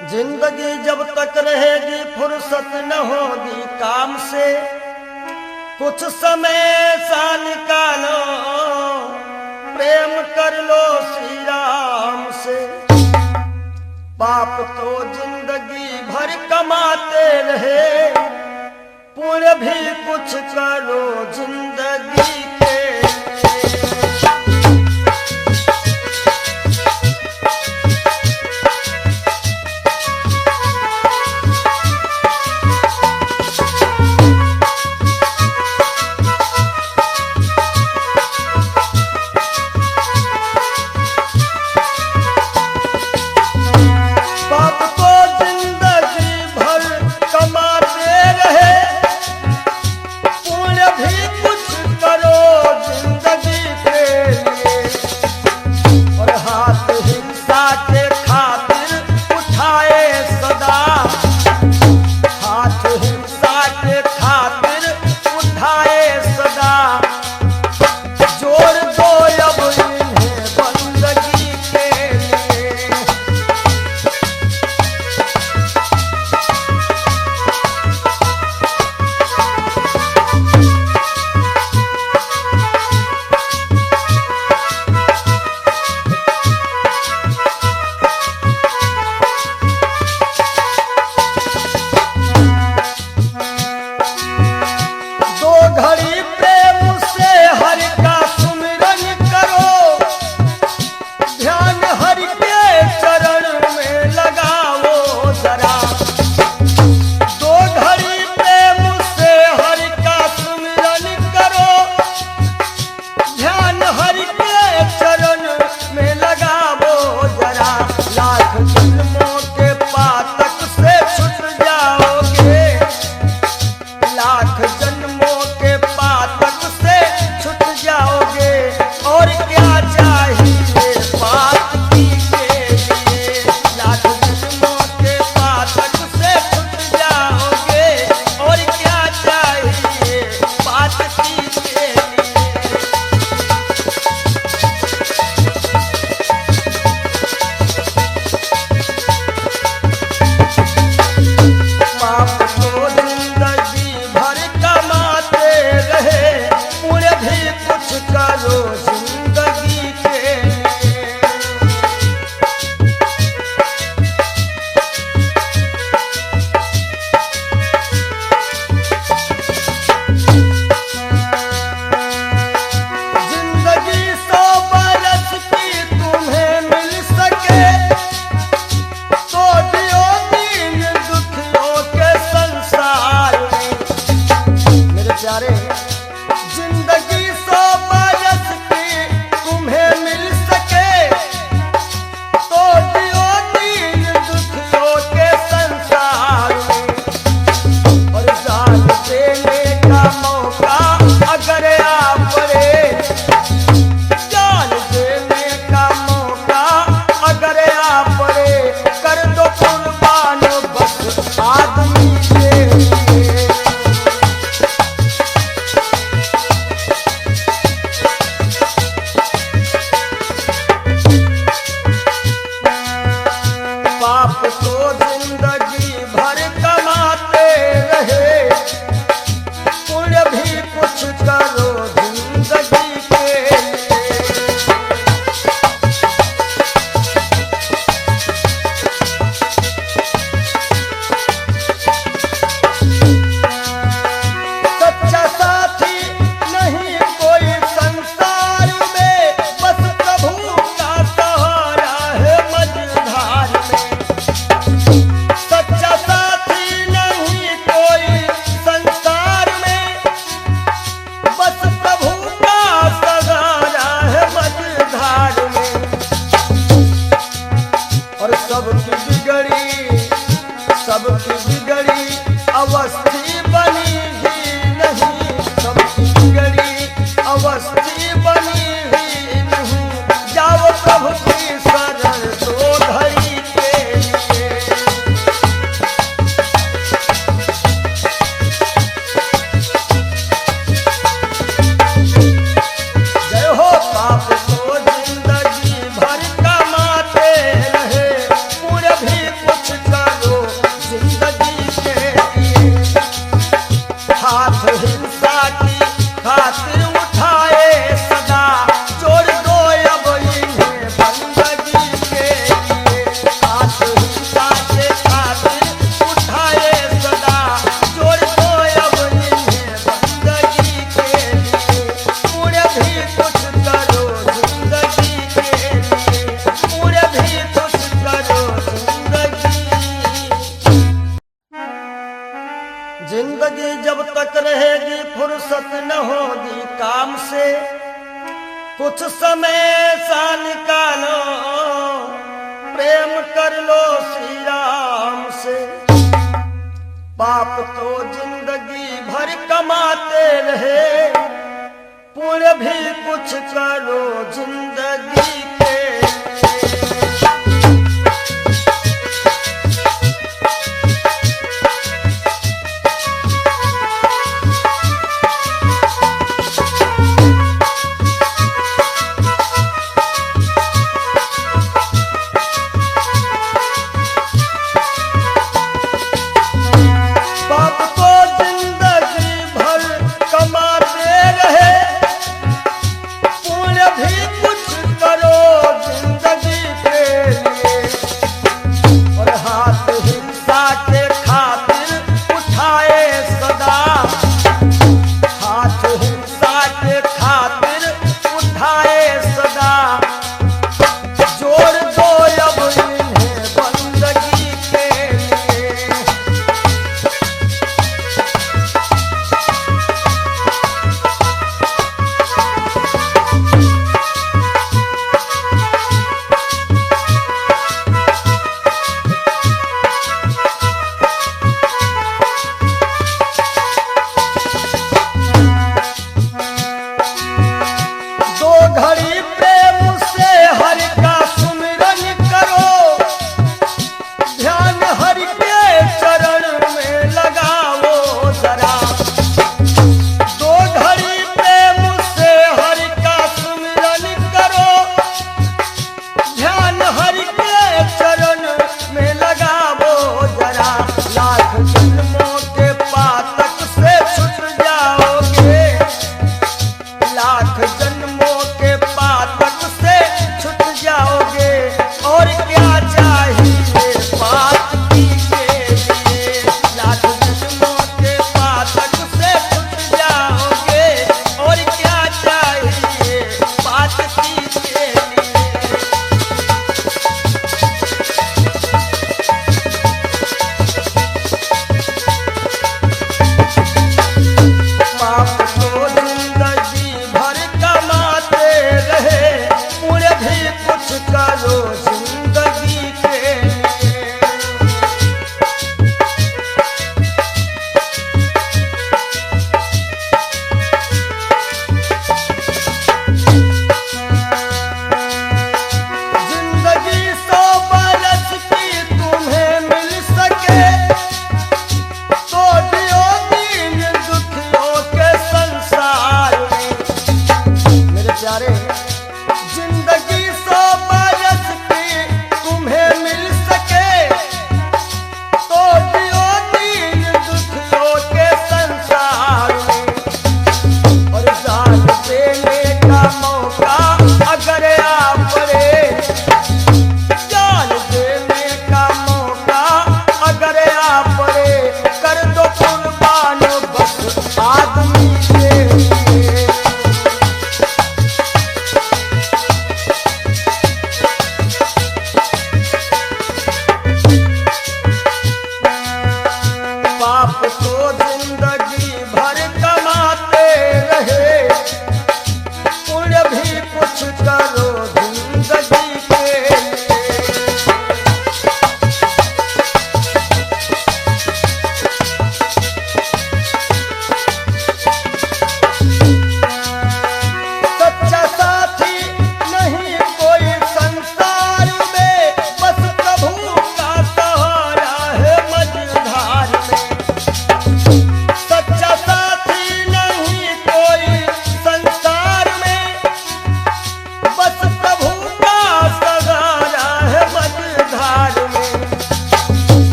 जिंदगी जब तक रहेगी फुर्सत न होगी काम से, कुछ समय सा निकालो प्रेम कर लो श्री राम से। पाप तो जिंदगी भर कमाते रहे, पुण्य भी कुछ करो जिंदगी के। सबकी बिगड़ी अवस्थी बनी ही नहीं, सबकी बिगड़ी अवस्थी बनी ही नहीं। जाओ प्रभु की शरण दो घड़ी के लिए। जय हो पाप को जिंदगी भर कमाते रहे, पूरे भी कुछ फुर्सत न होगी काम से, कुछ समय सा निकालो, प्रेम कर लो श्री राम से। पाप तो जिंदगी भर कमाते रहे, पुण्य भी कुछ करो जिंदगी के।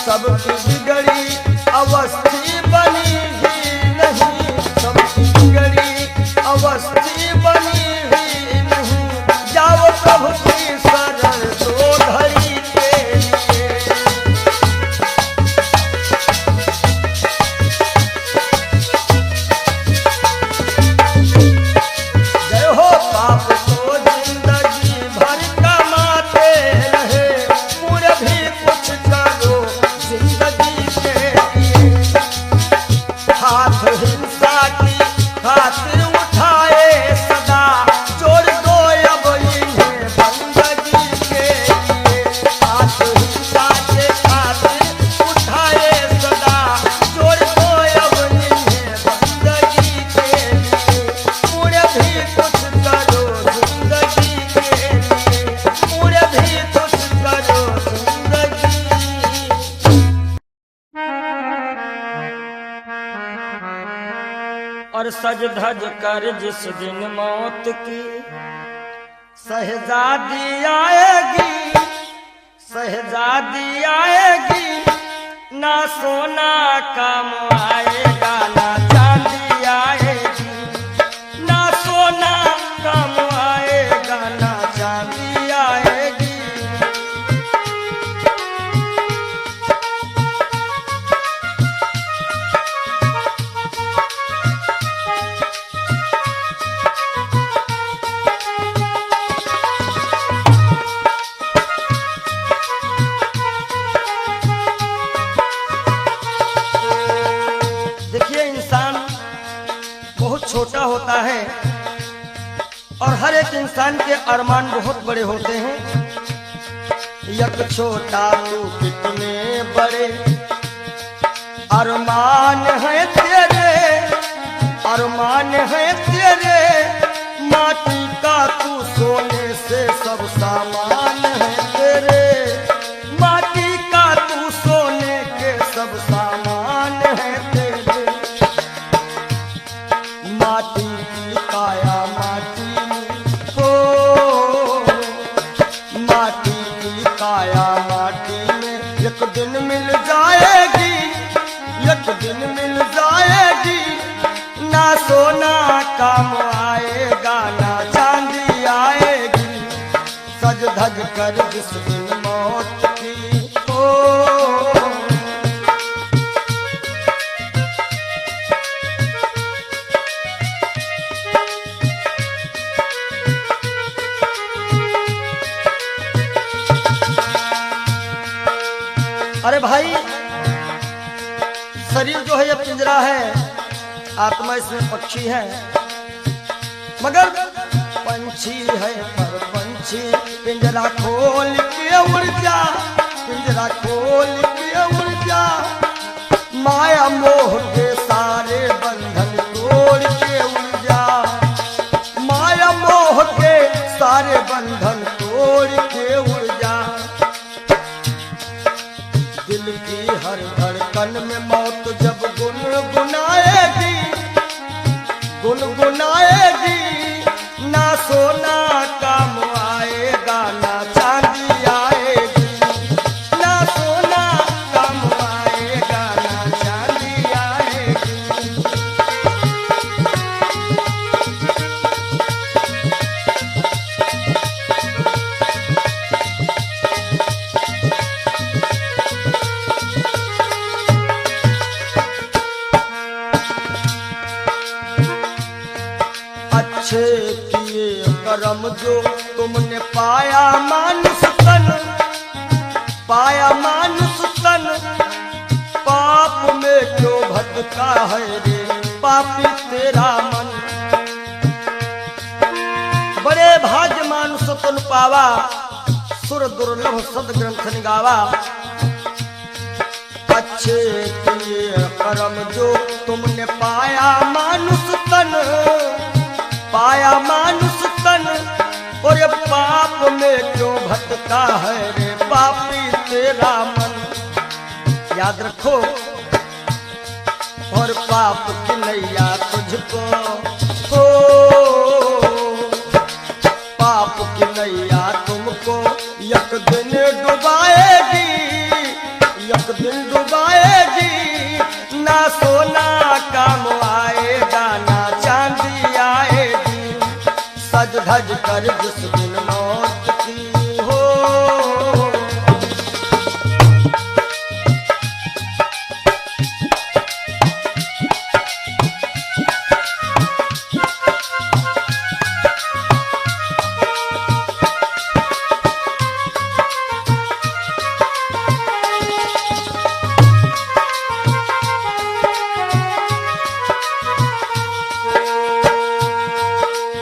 सबकी बिगड़ी अवस्थी बनी ही नहीं, सबकी बिगड़ी अवस्थी बनी ही नहीं। जाओ प्रभु की शरण दो घड़ी के लिए। जय हो पाप को जिंदगी भर कमाते रहे, पूरे भी कुछ करो जिंदगी के। सज धज कर जिस दिन मौत की शहजादी आएगी, शहजादी आएगी, ना सोना काम आएगा ना चांदी आएगी, ना सोना काम आएगा ना चांदी आएगी। देखिए, इंसान बहुत छोटा होता है और हर एक इंसान के अरमान बहुत बड़े होते हैं। यक छोटा तू कितने बड़े अरमान है तेरे, अरमान है तेरे, माटी का तू सोने से सब सामान है तेरे, माटी का तू सोने के सब सामान है तेरे। माटी की काया माटी में हो, माटी की काया माटी में एक दिन मिल जाएगी, एक दिन मिल जाएगी, ना सोना काम आएगा ना चांदी आएगी, सज धज कर जिस दिन मौत की हो। अरे भाई, शरीर जो है ये पिंजरा है, आत्मा इसमें पक्षी है, मगर पंछी है पर पंछी पिंजरा खोल के उड़ जा, पिंजरा खोल के उड़ जा, माया मोह के सारे बंधन तोड़ के उड़ जा, माया मोह के सारे बंधन तोड़ के उड़ जा। दिल की हर धड़कन में मौत जब गुनगुनाएगी, गुनगुनाएगी, ना सोना काम आएगा ना चांदी आएगी, ना सोना काम आएगा ना चांदी आएगी। अच्छे किए कर्म जो तुमने पाया मानुष तन, पाया मानुष तन, पाप में क्यों भटका है रे पापी तेरा मन। बड़े भाग्य मानुष तन पावा, सुर दुर्लभ सद ग्रंथ निगावा। अच्छे किए कर्म जो तुमने पाया मानुष तन, पाया मानुष तन, और ये पाप में क्यों भटका है रे पापी तेरा मन। याद रखो, और पाप की नैया तुझको हो, पाप की नैया तुमको एक दिन डुबाएगी, एक दिन डुबाएगी, ना सोना काम आएगा ना चांदी आएगी, सज धज कर जिस दिन मौत की हो।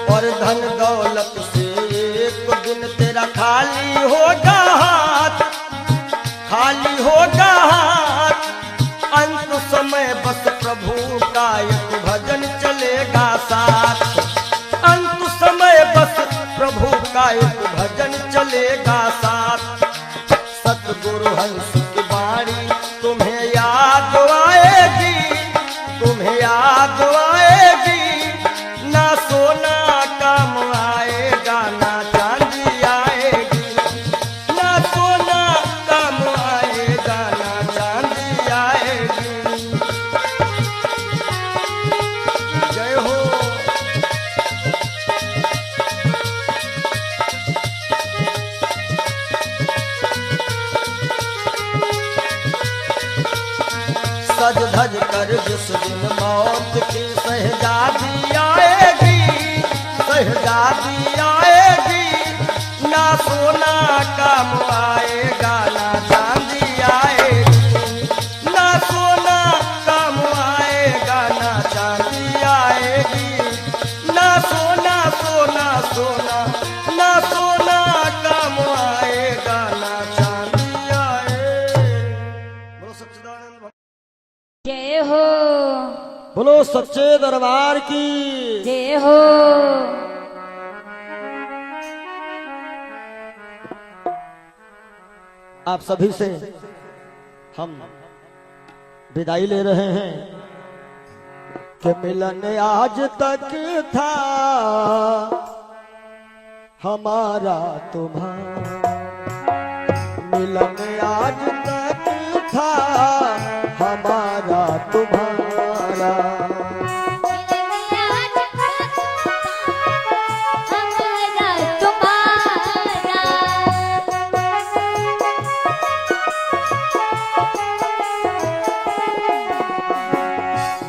और धन दौलत से एक दिन तेरा खाली होगा हाथ, खाली होगा हाथ, अंत समय बस प्रभु का एक भजन चलेगा साथ, अंत समय बस प्रभु का एक भजन चलेगा साथ। सतगुरु हंस की वाणी तुम्हें याद आएगी, तुम्हें याद आएगी, बोलो सच्चे दरबार की जय हो। आप सभी से हम विदाई ले रहे हैं कि मिलन आज तक था हमारा तुम्हारा, मिलन आज तक था हमारा तुम्हारा,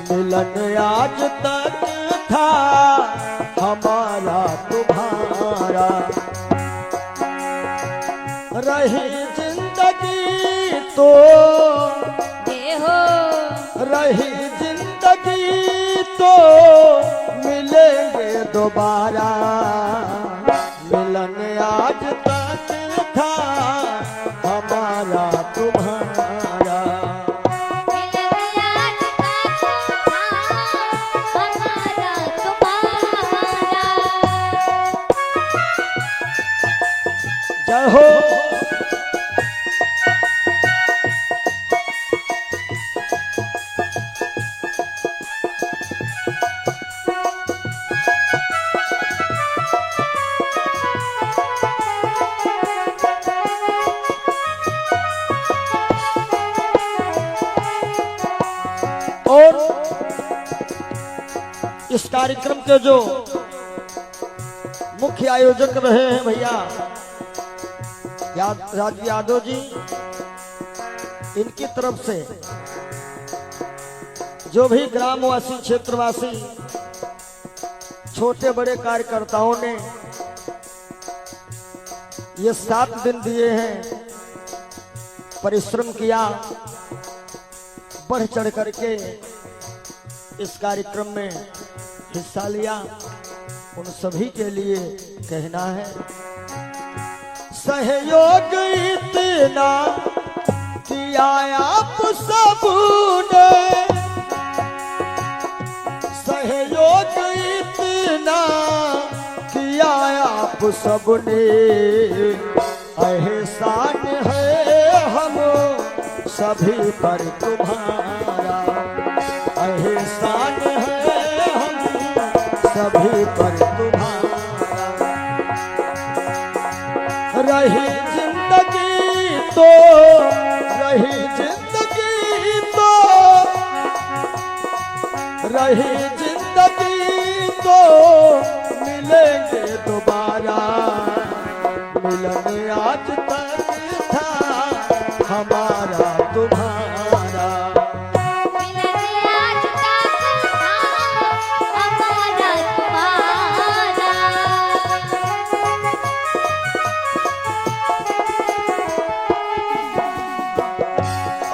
मिलन आज तक था हमारा तुम्हारा, रही जिंदगी तो रही जिंदगी तो मिलेंगे दोबारा, मिलन आज तक था हमारा तुम्हारा, जय हो। और इस कार्यक्रम के जो मुख्य आयोजक रहे हैं भैया राजू यादव जी, इनकी तरफ से जो भी ग्रामवासी क्षेत्रवासी छोटे बड़े कार्यकर्ताओं ने ये 7 दिन दिए हैं, परिश्रम किया, बढ़ चढ़ करके इस कार्यक्रम में हिस्सा लिया, उन सभी के लिए कहना है सहयोग इतना किया आप सबने, सहयोग इतना किया आप सबने, एहसान है हम सभी पर तुम्हारा, एहसान है हम सभी पर तुम्हारा, रही जिंदगी तो रही जिंदगी तो रही जिंदगी तो मिलेंगे दोबारा, मिलन आज तक था हमारा तुम्हारा,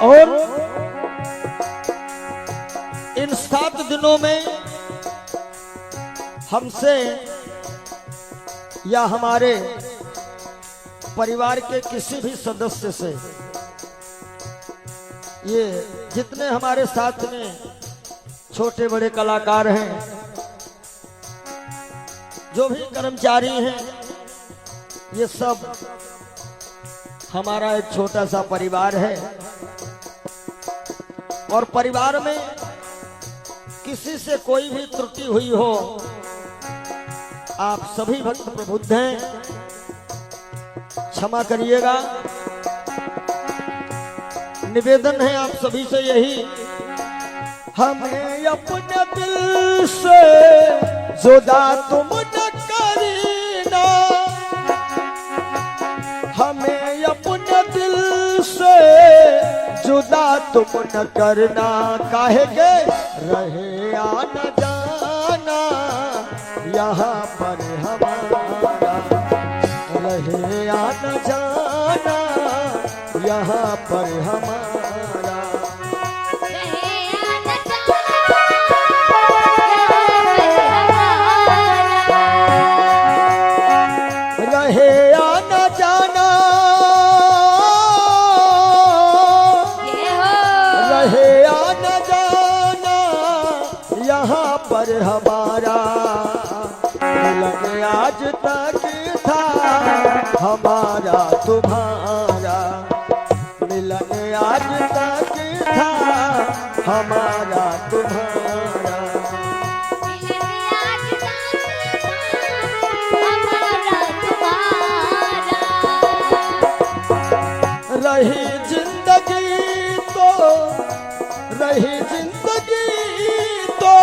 और इन 7 दिनों में हमसे या हमारे परिवार के किसी भी सदस्य से, ये जितने हमारे साथ में छोटे बड़े कलाकार हैं, जो भी कर्मचारी हैं, ये सब हमारा एक छोटा सा परिवार है, और परिवार में किसी से कोई भी त्रुटि हुई हो, आप सभी भक्त प्रबुद्ध हैं, क्षमा करिएगा। निवेदन है आप सभी से यही, हमें अपने दिल से जुदा तुम न करना, हमें अपने दिल से जुदा तुम न करना, काहेंगे रहे आना जाना यहाँ पर हमारा, रहे आना जाना यहाँ पर हमारा, रहे आना जाना, रहे आना जाना हमारा तुम्हारा मिलन आज तक था, हमारा तुम्हारा रही जिंदगी तो, रही जिंदगी तो,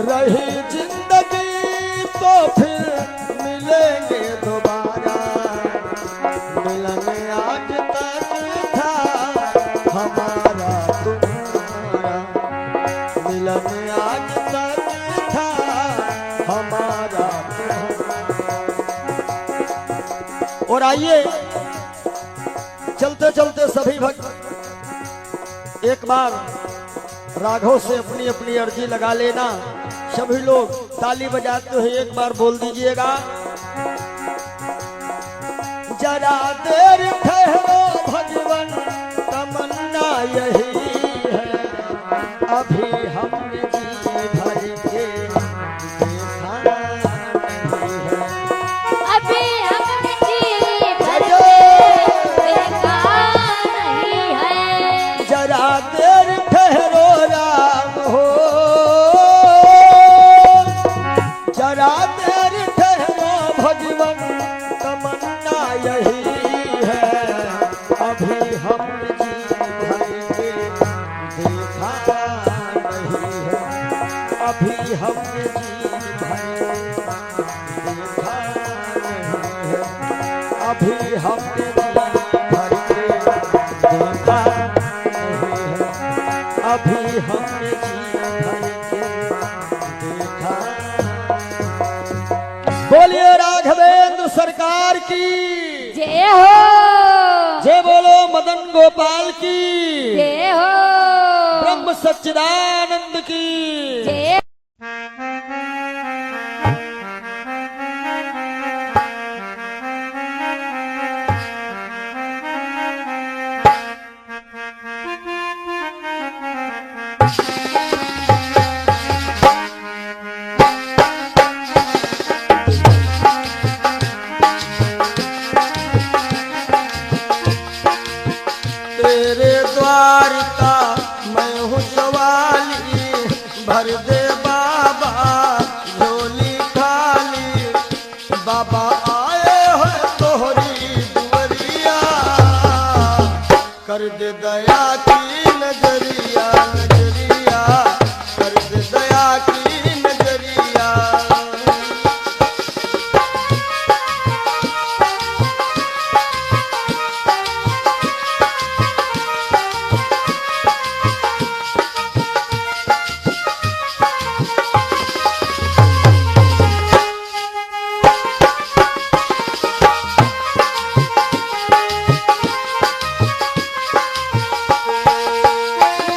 रही जिंदगी तो फिर मिलेंगे दोबारा, मिलन आज तक था, हमारा तुम्हारा मिलन आज तक था, हमारा तुम्हारा। और आइए चलते चलते सभी भक्त एक बार राघव से अपनी अपनी अर्जी लगा लेना। सभी लोग ताली बजाते हुए एक बार बोल दीजिएगा, जरा देर ठहरो भगवन तमन्ना यही है, अभी हमने जी भर के देखा नहीं है, अभी हमने जी भर के देखा नहीं है। जरा देर ठहरो राम हो, जरा देर ठहरो भगवन तमन्ना यही है, अभी हम जी भर के देखा नहीं है, अभी हम जी भर के देखा नहीं है, अभी हम जी भर के देखा नहीं है, अभी हमने जी भर के देखा। बोलिए राघवेंद्र सरकार की जय हो, जय बोलो मदन गोपाल की जय हो, ब्रह्म सच्चिदानंद की जय। तेरे द्वार का मैं हूँ सवाली, भर दे बाबा झोली खाली, बाबा आए हो तोहरी दुवरिया, कर दे दया की नजरिया, नजरिया कर दे दया की नजरिया।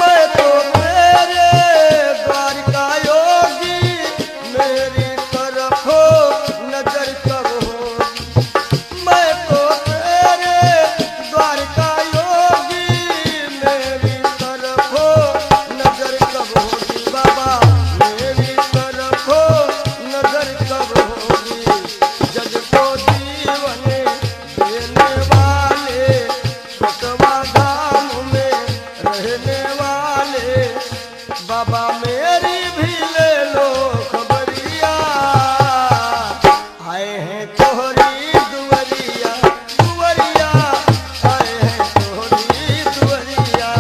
मैं तो तेरे द्वार का योगी, मेरी तरफ हो नजर कब हो, मैं तो तेरे द्वार का योगी, मेरी तरफ हो नजर कब होगी, बाबा मेरी तरफ हो नजर कब होगी, जग को जीवन देने वाले, बसवा धाम में रहने वाले, बाबा मेरी भी ले लो खबरिया, आए हैं तोहरी दुवरिया, दुवरिया आए हैं तोहरी दुवरिया।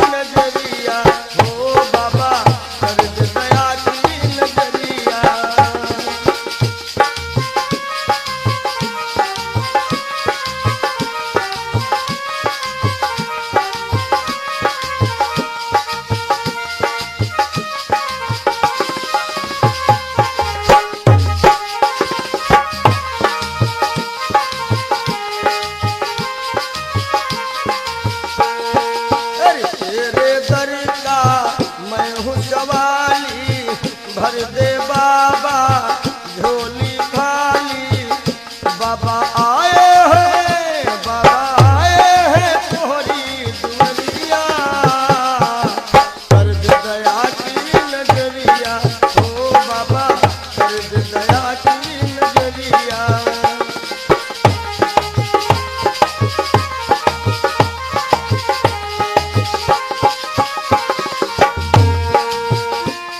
नजरिया हो बाबा कर दे दया की नजरिया। अरे तेरे दर का मैं हूँ सवाली, भर दे बाबा झोली खाली। बाबा आए हैं तोहरी दुनिया, कर दे दया की नजरिया ओ बाबा कर दे दया की नजरिया।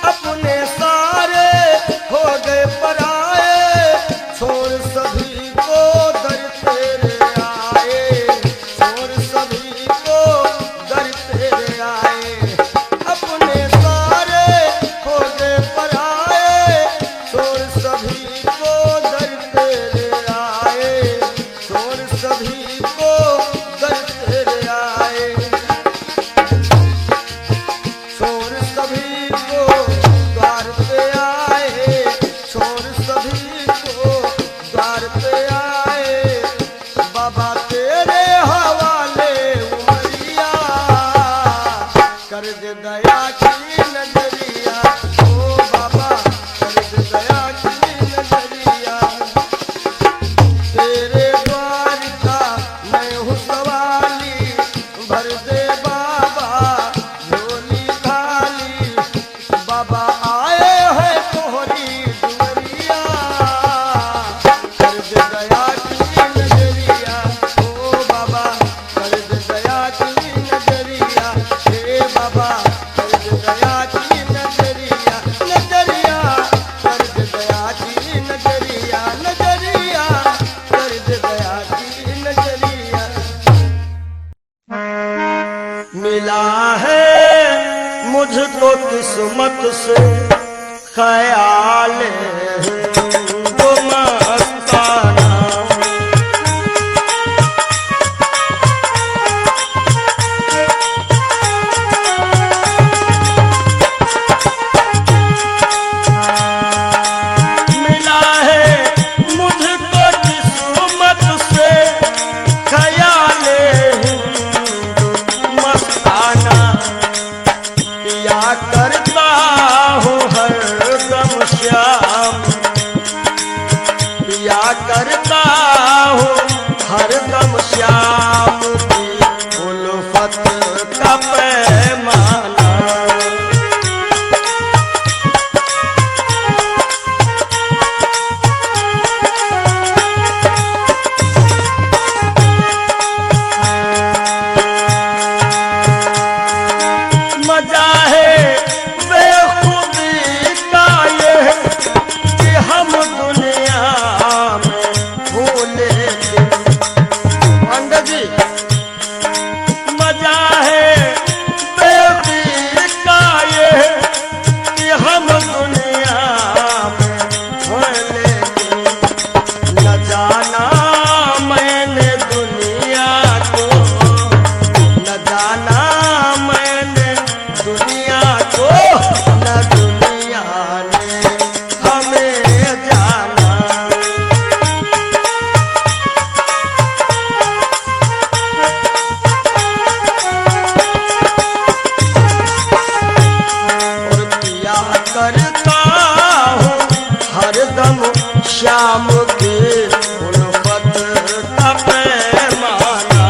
अपने सारे हो गए पराए, छोड़ सभी को दर तेरे आए, छोड़ सभी को दर तेरे आए। अपने सारे हो गए पराए, छोड़ सभी को दर तेरे आए, छोड़ सभी को दर तेरे आए। छोड़ सभी को द्वार पे आए, छोड़ सभी को द्वार पे आए। बाबा तेरे हवाले उमरिया, कर दे दया की नजरिया ओ बाबा कर दे दया की नजरिया। तेरे द्वार का मैं हूँ सवाली, भर दे बाबा झोली खाली। बाबा आए हैं तोहरी दुनिया, कर दे दया की नजरिया ओ बाबा कर दे दया की नजरिया। हे बाबा कर दे दया की नजरिया, नजरिया कर दे दया की नजरिया, नजरिया कर दे दया की नजरिया। मिला है मुझको किस्मत से ख्याल वो मस्ताना। मिला है मुझको किस्मत से ख्याल मस्ताना। पिया करता हूँ हरदम श्याम, पिया करता हूँ हरदम श्याम की उल्फत का पैमाना। मजा है बेखुदी का ये कि हम दुनिया में भूले थे। पंडित जी मजा है बेखुदी का ये कि हम दुनिया में भूले थे। न जाना मैंने दुनिया को, न जाना मैंने दुनिया को, न दुनिया ने हमें जाना। और पिया करता हूँ हरदम श्याम की उल्फत का पैमाना।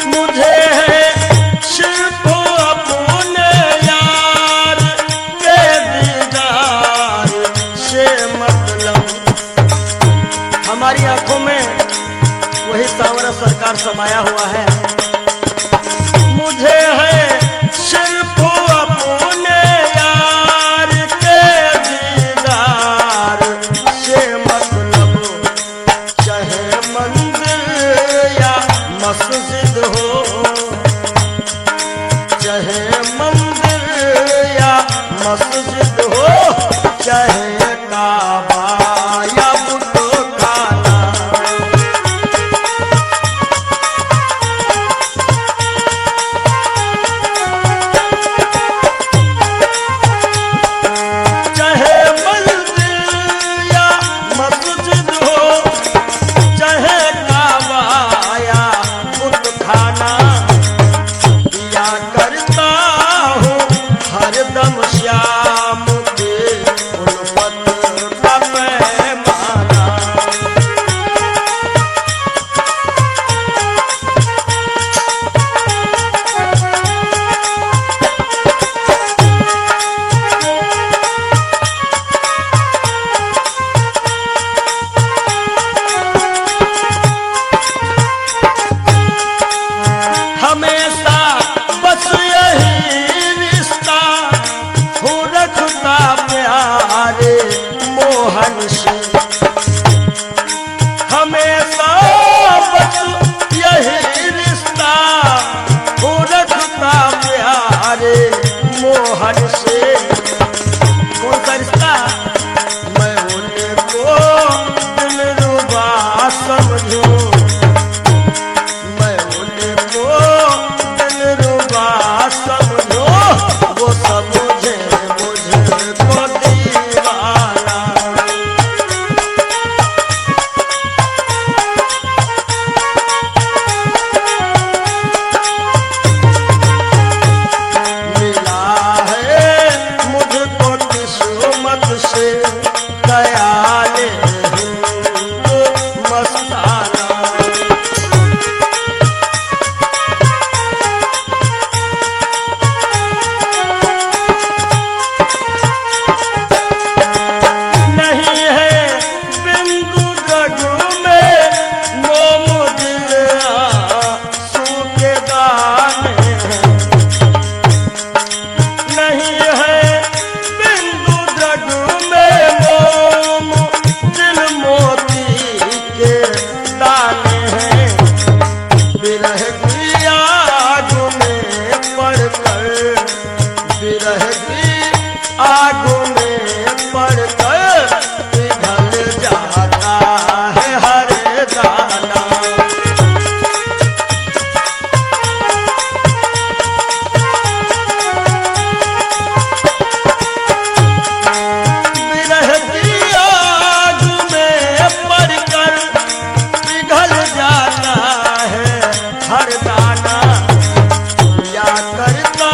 मुझे है सिर्फ अपने यार के दीदार से मतलब। हमारी आंखों में वही सांवरा सरकार समाया हुआ है। मुझे है सिर्फ अपने यार के चाहे काबा या बुतखाना। चाहे मंदिर या मस्जिद हो, चाहे काबा या बुतखाना, या करता हूँ हरदम श्याम के उल्फत का पैमाना। हमेशा बस यही रिश्ता हो रखता प्यारे मोहन से। हमेशा बस यही रिश्ता हो रखता प्यारे मोहन से। कौन सा रिश्ता? मैं उनको दिलरुबा समझूं, मैं उनको दिलरुबा समझो, वो समझे मुझको दीवाना। मिला है मुझको किस्मत से ख्याले हिंदू मस्ताना। नहीं है बिंदु रघु में मोम दिल आंसू के दाने हैं। नहीं है बिंदु रघु में मोम दिल मोती के दाने हैं। विरह की आग में पड़कर, विरह की आग में पड़कर पिघल जाता है हर दाना। विरह की आग में पड़कर पिघल जाता है हर दाना। या करता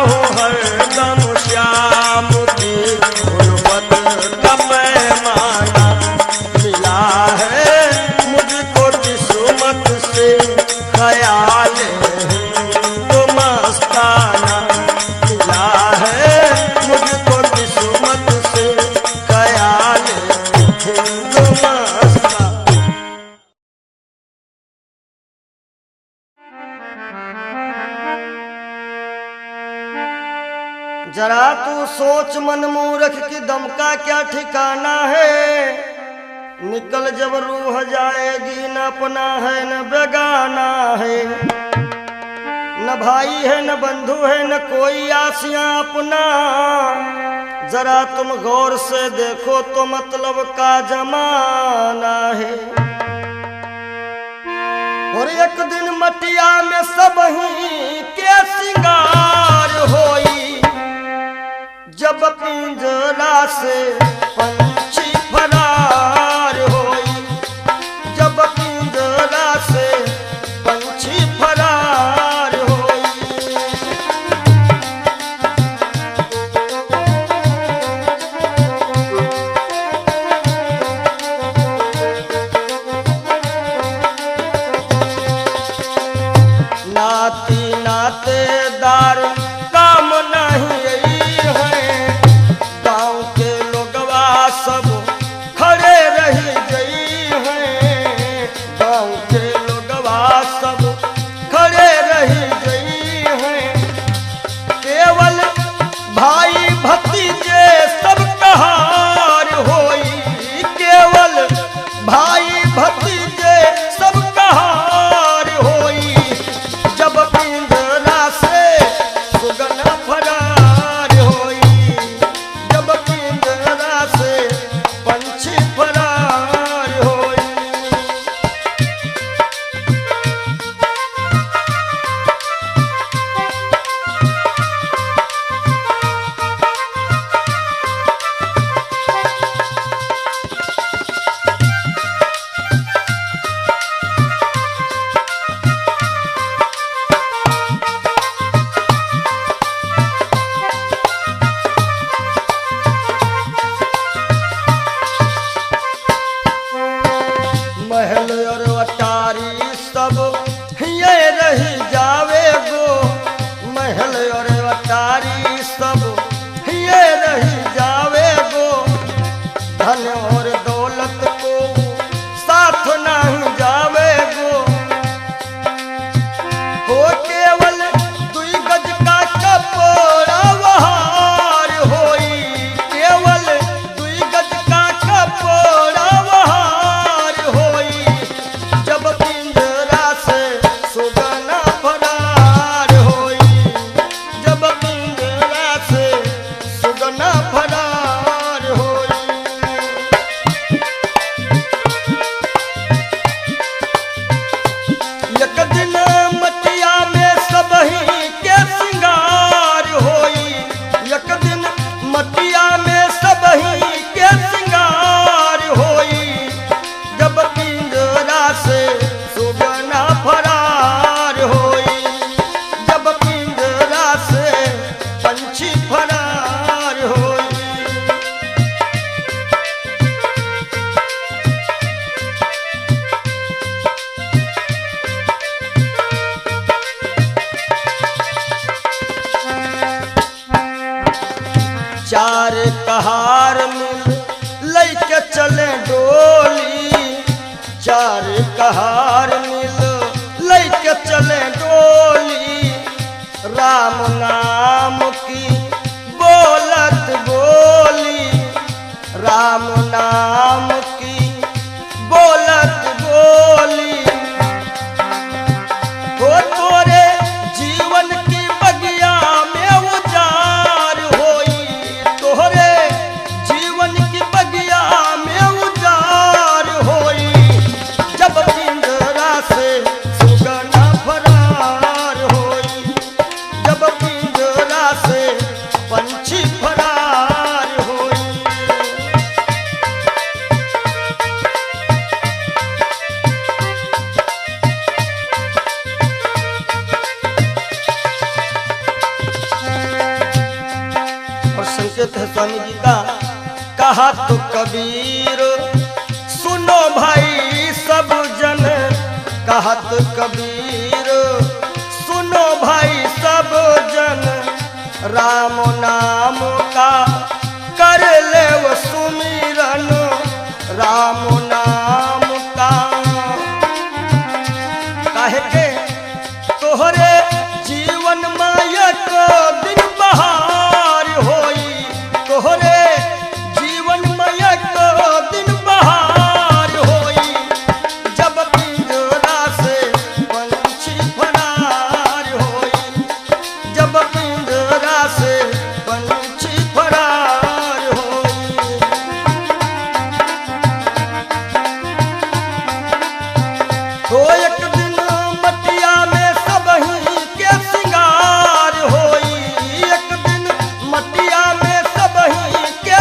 हूँ हरदम श्याम की उल्फत का पैमाना। मिला है मुझको किस्मत से ख्याल हिंदू मस्ताना। मिला है मुझको किस्मत से ख्याल हिंदू मस्ताना। जरा तू सोच मन मूर्ख की दम का क्या ठिकाना है। निकल जब रूह जाएगी, न अपना है न बेगाना है, न भाई है न बंधु है न कोई आसियां अपना। जरा तुम गौर से देखो तो मतलब का जमाना है। और एक दिन मटिया में सब ही के सिंगार होई, जब पिंजरा से पंछी फरार होई, जब पिंजरा से पंछी फरार होई। नाती नातेदार काम नहीं है, गांव के लोगवा सब खड़े रही गई हैं। गांव के लोगवा सब खड़े रही गई हैं। केवल भाई भतीजे सब कहार होई, केवल भाई भतीजे सब कहार होई। जब पिंजरा से सुगना फरार होई, जब पिंजरा कहार मिल लैके चले डोली, चार कहार मिल लैके चले डोली, राम नाम की बोलत बोली, राम नाम की बोलत बोली। हो तोरे जीवन की बगिया में उजार होई, तोरे जीवन की बगिया में उजार होई, जब पिंजरा से सुगना फरार होई, जब पिंजरा से पंछी फरार होई। और संकेत है स्वामी जी का, कहा तो कबीर सुनो भाई सब जन, कहा तो कबीर सुनो भाई सब जन, राम नाम का कर ले वो सुमिरन, राम नाम का। काहे के तोहरे जीवन मायक दिन बहार होई, तोहरे जीवन मायक दिन बहार होई, जब पिंजरा से पंछी फरार होई, जब पिंजरा से पंछी फरार होई। तो एक दिन मटिया में सबही के सिंगार होई, एक दिन मटिया में सबही के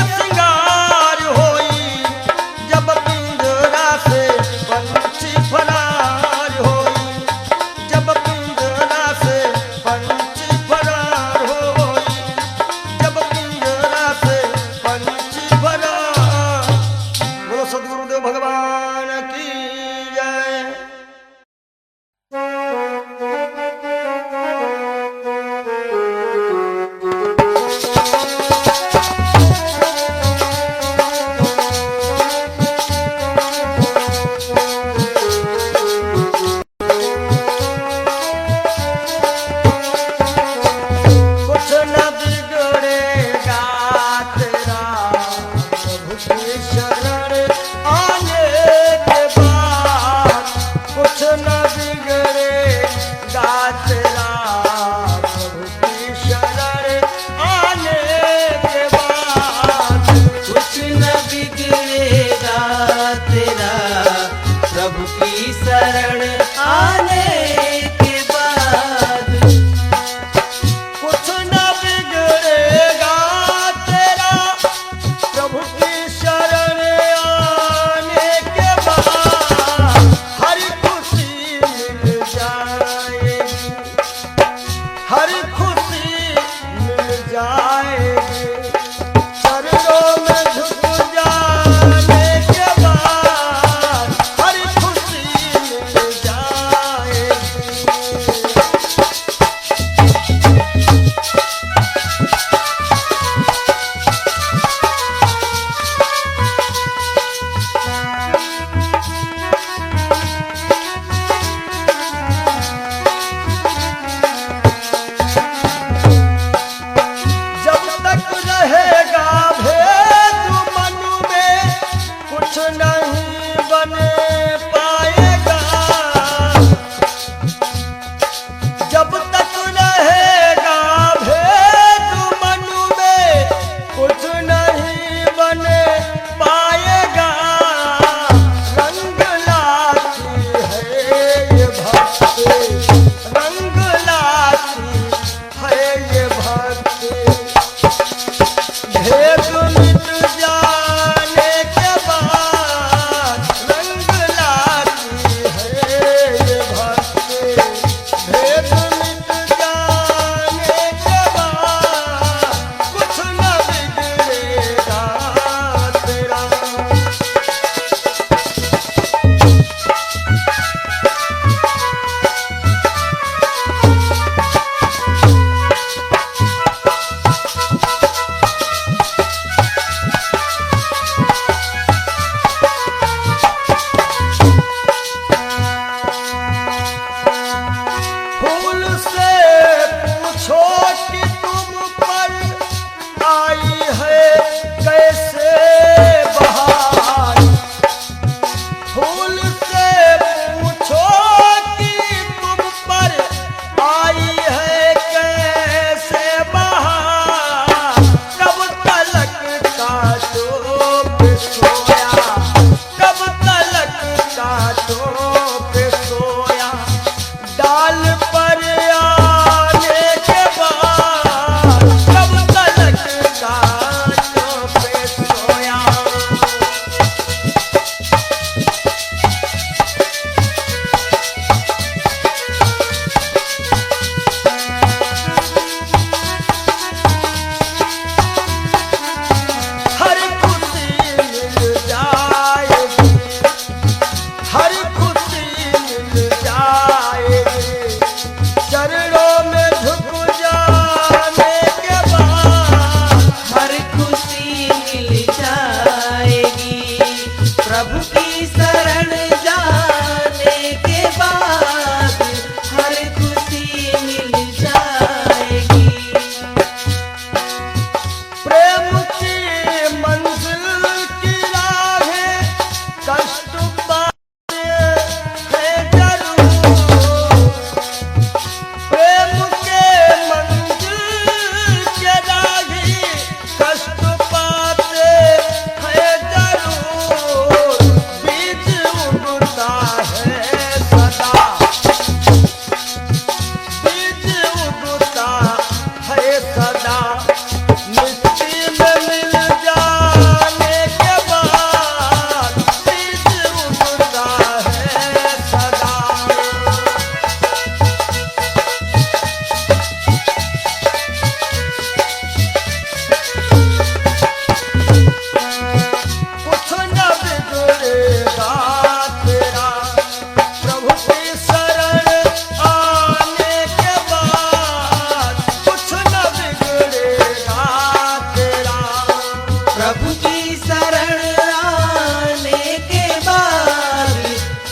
प्रभु की शरण आने के बाद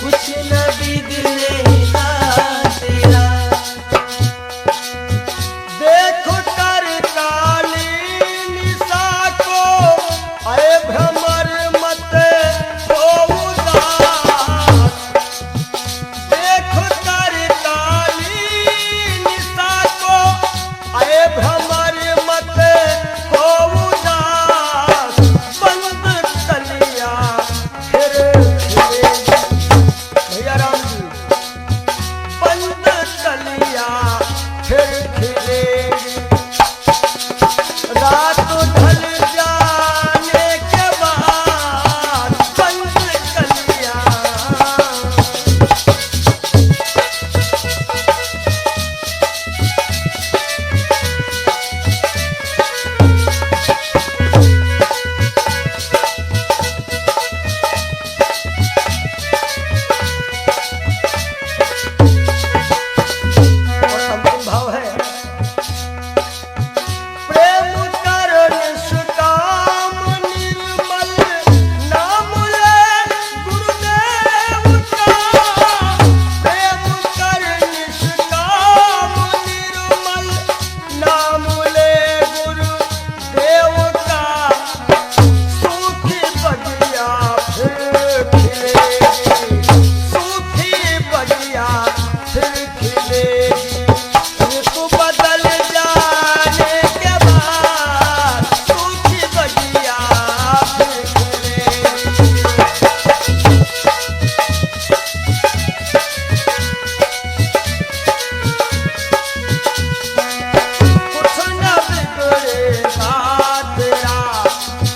कुछ न बिगड़ेगा तेरा। देखो कर काली निशा को, अरे भ्रमर मत हो उदास। देखो कर काली निशा को, अरे भ्रमर मत हो उदास। बंद कलिया फिर खिलेगी। भैया राम जी, बंद कलिया फिर खिलेगी। रात ढल जाने के बाद बंद कलिया। और अंतिम भाव है, प्रेम कर निष्काम निर्मल नाम ले गुरुदेव का। प्रेम कर निष्काम निर्मल नाम ले गुरुदेव का। सूखी बगिया फिर खिलेगी। सूखी बगिया फिर खिलेगी। ऋतु बदल जाने के बाद सूखी बगिया फिर खिलेगी। कुछ न बिगड़ेगा तेरा,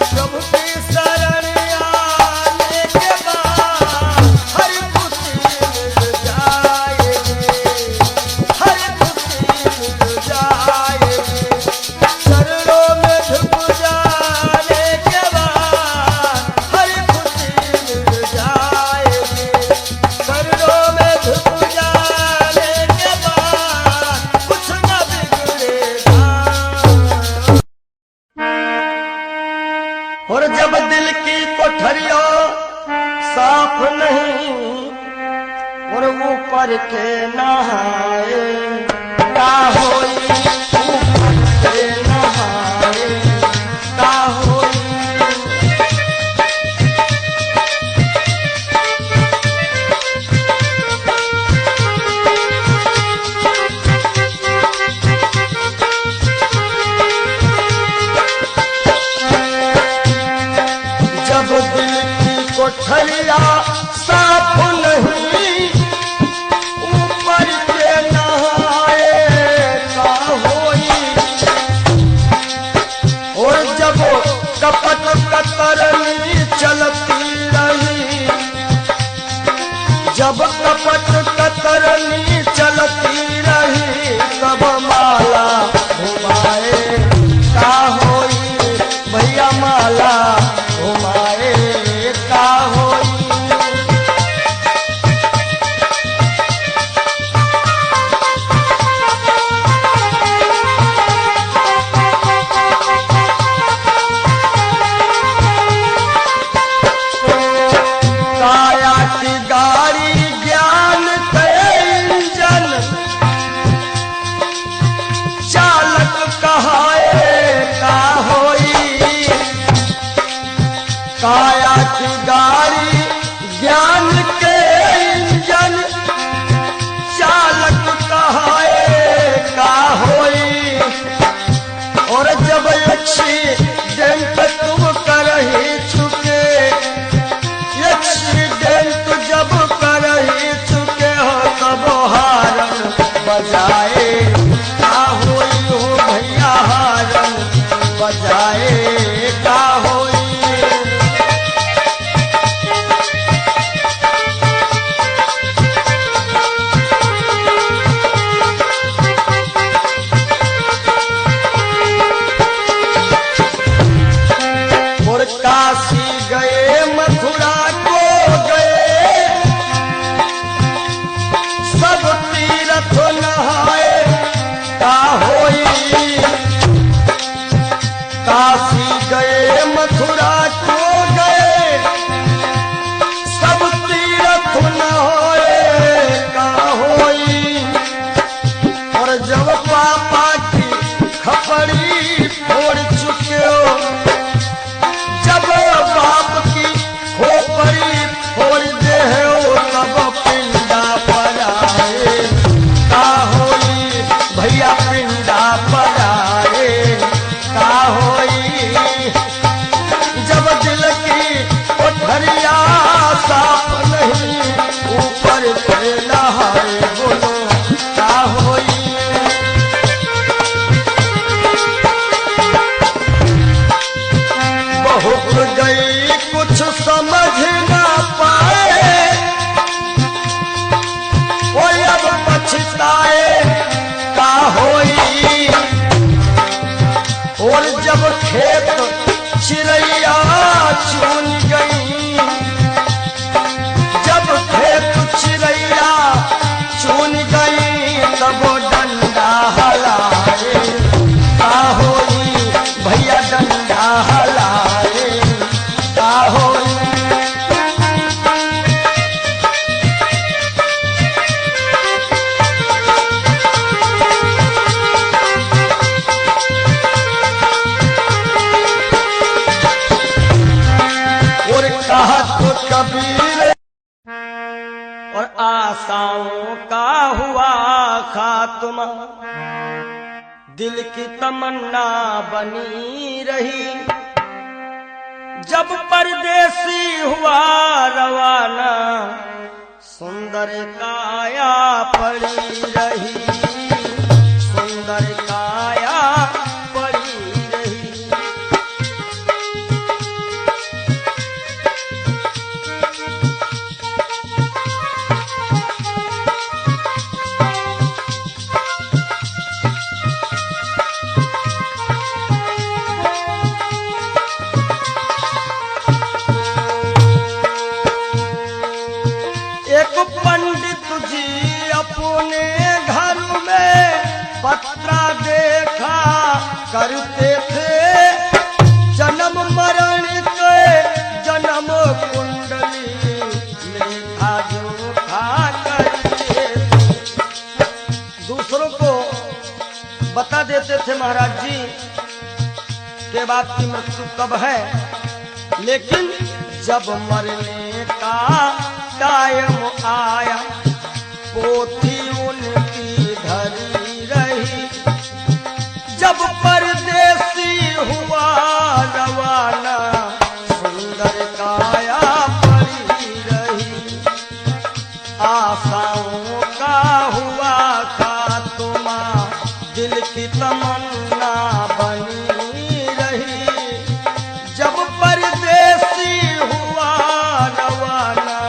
प्रभु की शरण आने के बाद हर खुशी मिल जाएगी। हर खुशी मिल जाएगी। चरणों में झुक जाने के बाद हर खुशी मिल जाएगी। चरणों में झुक जाने के बाद कुछ न बिगड़ेगा। और जब दिल की कोठरियों साफ नहीं, और ऊपर के नहाए का होई। ऊपर के नहाए का होई। जब दिल की कोठरिया साफ नहीं, ऊपर के नहाए का होई। और जब कपट कतरनी चलती रही, जब कपट कतरनी चलती रही, तब माला घुमाए का होई। भैया माला घुमाए का होई। काया की गाड़ी ज्ञान के इंजन, चालक कहाए का होई। काया की गाड़ी ज्ञान के इंजन, चालक कहाए का होई। और जब एक्सीडेंट तुम करही चुके, एक्सीडेंट जब करही चुके हो, तब हारन बजाए का होई। हो भैया हारन बजाए का होई। और काशी गए मथुरा को गए, सब तीर्थ नहाए का होई। काशी गए मथुरा गई कुछ समझ ना पाए, वो अब पछताए का होई। और जब खेत चिड़ैया चुन गई, जब खेत चिड़ैया चुन गई, तब डंडा हलाए का होई। भैया डंडा हलाए का होई। और कहा तो कबीर और आशाओं का हुआ खात्मा, दिल की तमन्ना बनी रही। जब परदेसी हुआ रवाना, सुंदर काया पड़ी रही, सुंदर काया पड़ी रही। एक पंडित जी अपने घर में पत्रा देखा करते थे, जन्म मरण के जन्म कुंडली लेखा जोखा करते थे। दूसरों को बता देते थे महाराज जी के बाद की मृत्यु कब है, लेकिन जब मरने का टाइम आया, पोथी उनकी धरी रही। जब परदेसी हुआ रवाना, सुंदर काया पड़ी रही। आशाओं का हुआ खात्मा, दिल की तमन्ना बनी रही। जब परदेसी हुआ रवाना,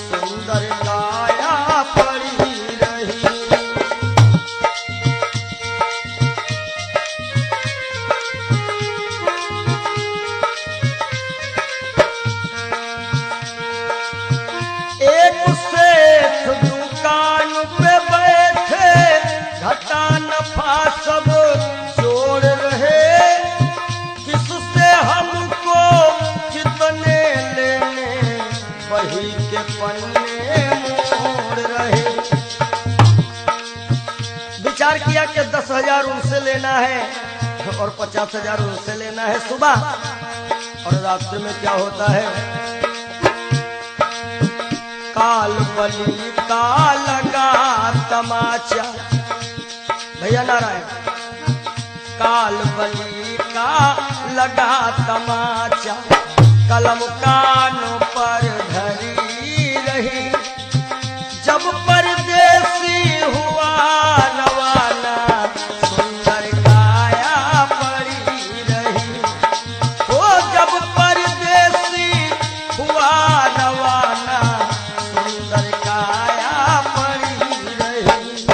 सुंदर काया पड़ी रही। एक सेठ दुकान पे बैठे, घाटा नफा सब जोड़ रहे। किससे हमको कितने लेने, वही के पन्ने मोड़ रहे। विचार किया कि 10,000 उनसे लेना है और 50,000 उनसे लेना है सुबह, और रास्ते में क्या होता है, काल बली का लगा तमाचा। भैया नारायण, काल बली का लगा तमाचा, कलम कानों पर धरी रही। जब परदेसी हुआ रवाना, सुंदर काया पड़ी रही। ओ जब परदेसी हुआ रवाना, सुंदर काया पड़ी रही।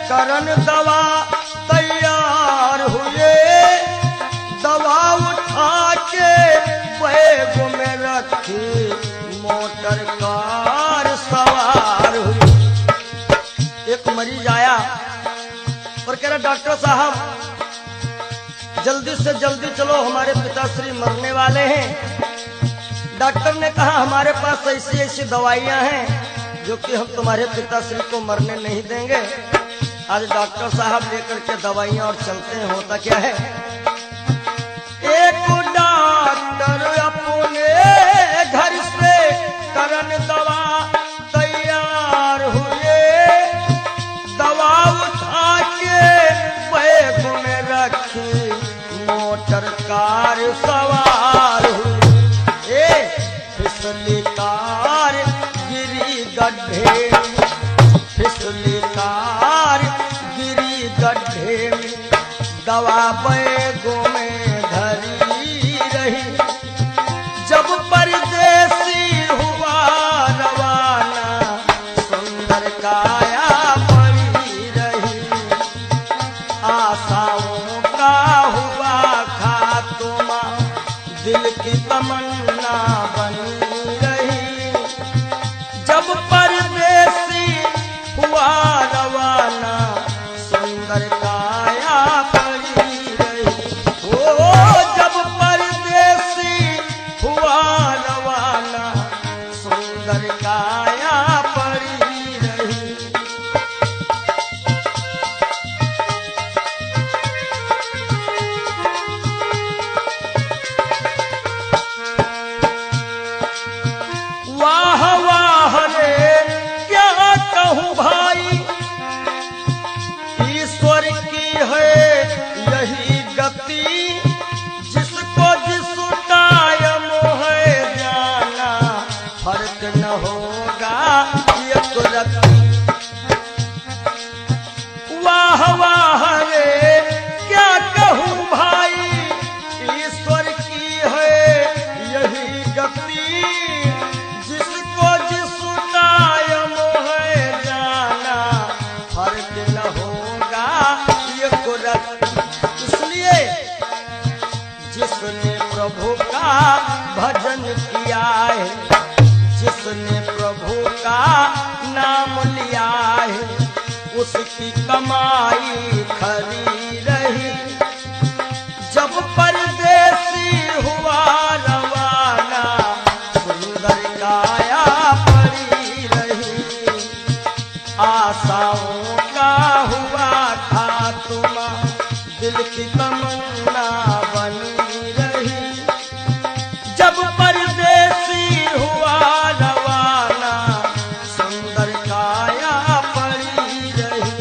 करन दवा तैयार हुए, दवा उठा के बैग में रखी, मोटर कार सवार हुई। एक मरीज आया और कह रहा डॉक्टर साहब जल्दी से जल्दी चलो, हमारे पिताश्री मरने वाले हैं। डॉक्टर ने कहा हमारे पास ऐसी ऐसी दवाइयां हैं जो कि हम तुम्हारे पिताश्री को मरने नहीं देंगे। आज डॉक्टर साहब लेकर के दवाइयां और चलते हैं। होता क्या है, एक डॉक्टर अपने घर से करन दवा तैयार हुए, सवार हुई। फिसली कार गिरी गड्ढे में, फिसली कार गिरी गड्ढे में, दवा बैगों में धरी रही। जब परदेसी हुआ रवाना, सुंदर काया पड़ी रही। आशाओं का हुआ खात्मा, दिल की तमन्ना बनी रही। जब परदेसी हुआ रवाना, सुंदर काया पड़ी रही। ओ जब परदेसी हुआ रवाना, सुंदर काया पड़ी रही। वाह वाह रे क्या कहूँ भाई, ईश्वर की है यही गति। जिसको जिस टाइम है जाना, फर्क न होगा एक रत्ती। वाह वाह रे क्या कहूँ भाई, ईश्वर की है यही गति। जिसको जिस टाइम है जाना, फर्क न होगा एक रत्ती। इसलिए जिसने प्रभु का भजन किया है, जिसने प्रभु का नाम लिया है, उसकी कमाई खरी रही। जब परदेसी हुआ रवाना, सुंदर काया पड़ी रही। आशाओं का हुआ खात्मा, दिल की तमन्ना बनी रही। जब परदेसी हुआ रवाना, सुंदर काया पड़ी रही।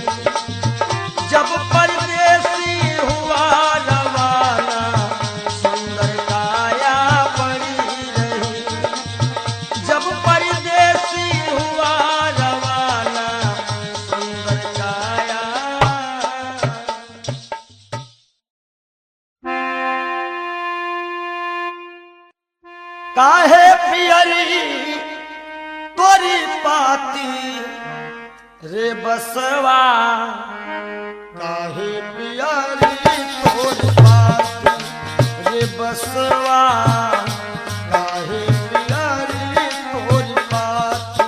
जब परदेसी हुआ रवाना, सुंदर काया पड़ी रही। जब परदेसी हुआ रवाना, सुंदर काया। काहे पियरी तोरी पाती रे बसवा, काहे पियरी तोरी पाती रे बसवा, काहे पियरी तोरी पाती।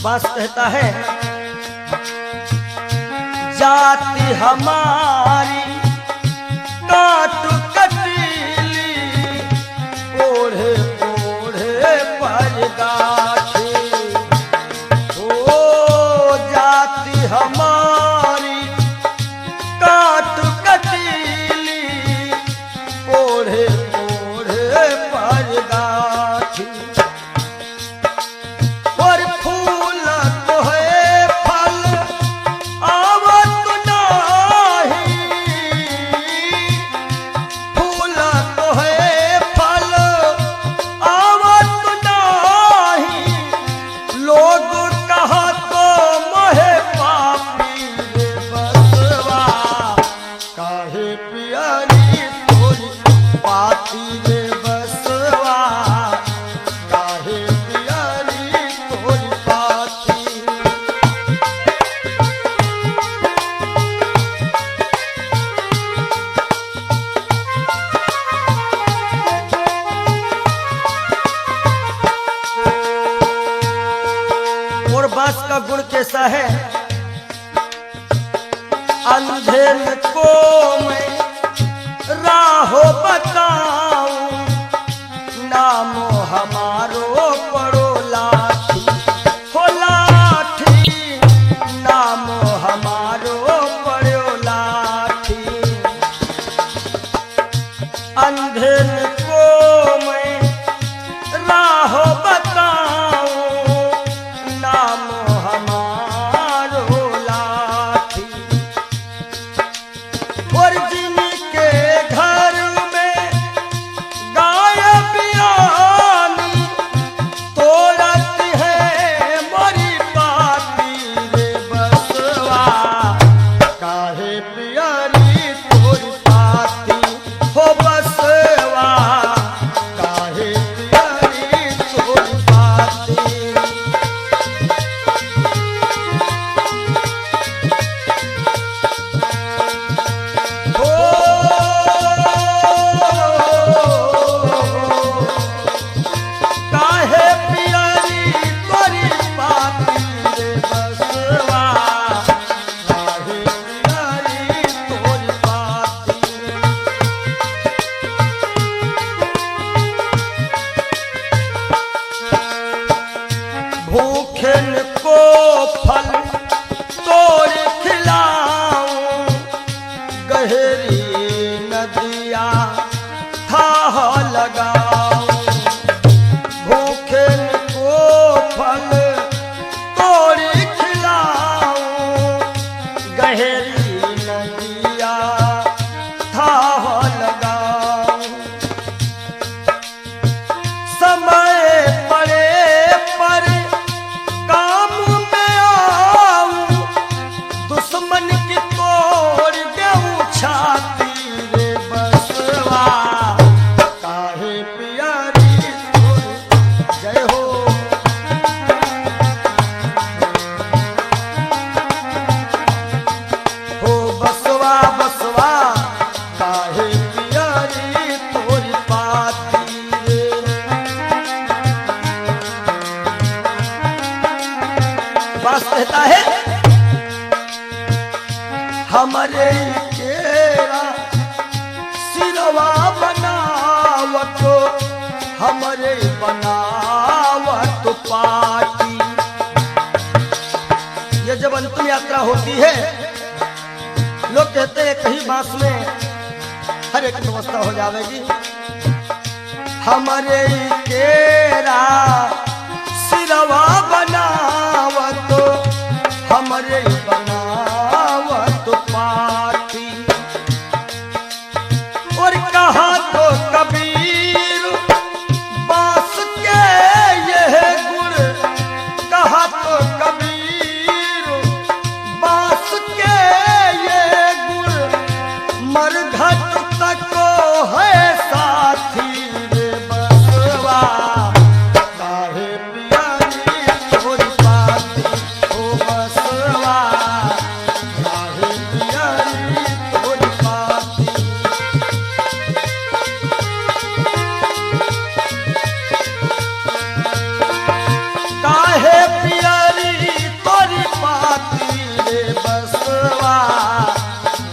बास कहता है, जाति हमारी काट कटीली, ओढ़े ओढ़े पर गाठी। ओ जाति हमारी काट कटीली, ओढ़े ओढ़े पर गाठी। और फूल तो है फल आवत नाही, फूल तो है फल आवत नाही। लोग कहा तो मोहे पापी रे बसवा, काहे पियरी तोरी पाती रे बसवा, काहे पियरी तोरी पाती। और बांस का गुण कैसा है, अंधेर को मैं राहो बताऊं, नामो हमारो पड़ो लाठी। हो लाठी, नामो हमारो पड़ो लाठी। अंधेर को मैं हमरे केरा सिरवा बनावत हमरे बनावत पाटी। ये जब अंतिम यात्रा होती है लोग कहते हैं कहीं बांस में हर एक व्यवस्था हो जाएगी। हमरे केरा सिरवा बनावत हमरे बनावत पाटी। और कहा तो कबीर बांस के यह गुण, कहा तो कबीर बांस के ये गुण मरघट तक है साथी रे बसवा। काहे पियारी तोरी पाती ओ बसवा, काहे पियारी तोरी पाती। काहे पियारी तोरी पाती रे बसवा,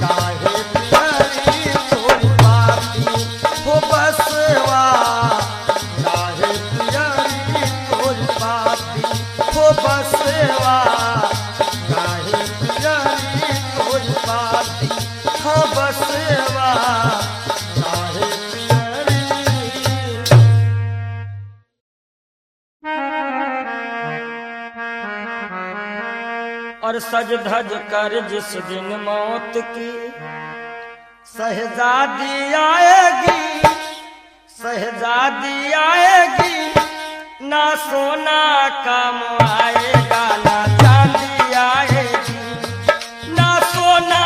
काहे पियारी तोरी पाती हो बसवा, काहे पियारी तोरी पाती हो बसवा, काहे पियारी तोरी पाती हो बसवा, काहे पियारी। और सज धज कर जिस दिन मौत की शहजादी आएगी, शहजादी आएगी, ना सोना काम आएगा ना चांदी आएगी, ना सोना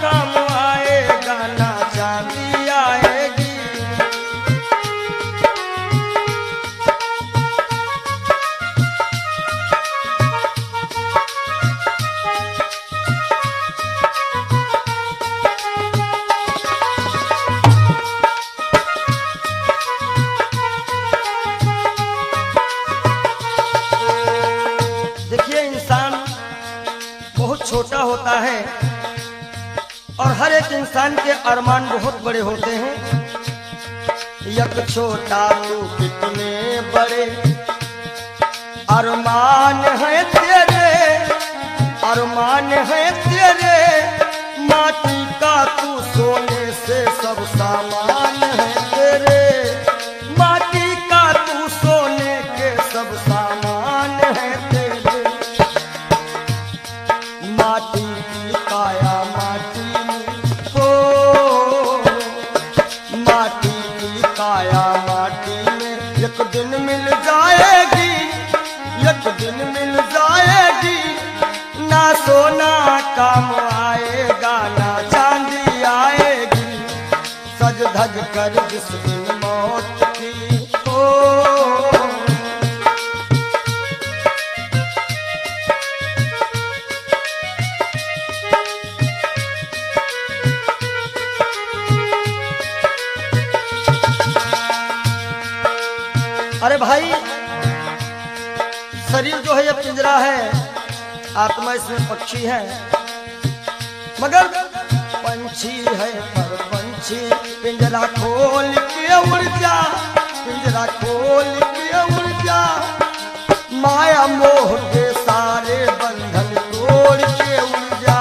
काम आएगा ना चांदी आएगी। देखिए इंसान बहुत छोटा होता है और हर एक इंसान के अरमान बहुत बड़े होते हैं। यक छोटा तू कितने बड़े अरमान है तेरे, अरमान है तेरे, माटी का तू सोने से सब सामान है तेरे, माटी का तू सोने के सब सामान है तेरे। माटी की काया माटी में हो, माटी की काया माटी में एक दिन मिल जाएगी, एक दिन मिल जाएगी, ना सोना काम आएगा ना चांदी आएगी। सज धज कर जिस दिन मौत की हो। अरे भाई शरीर जो है ये पिंजरा है, आत्मा इसमें पक्षी है, मगर पंछी है पर पंछी पिंजरा खोल के उड़ जा, पिंजरा खोल के उड़ जा, माया मोह के सारे बंधन तोड़ के उड़ जा,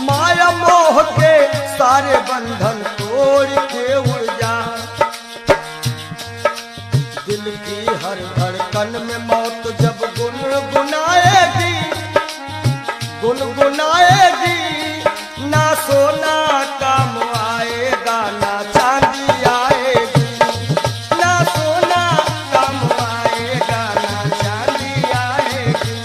माया मोह के सारे बंधन तोड़ के उड़ जा। दिल की हर धड़कन में मौत जब गुनगुनाएगी, गुनगुनाएगी, ना सोना काम आएगा ना चांदी आएगी, ना सोना काम आएगा ना चांदी आएगी।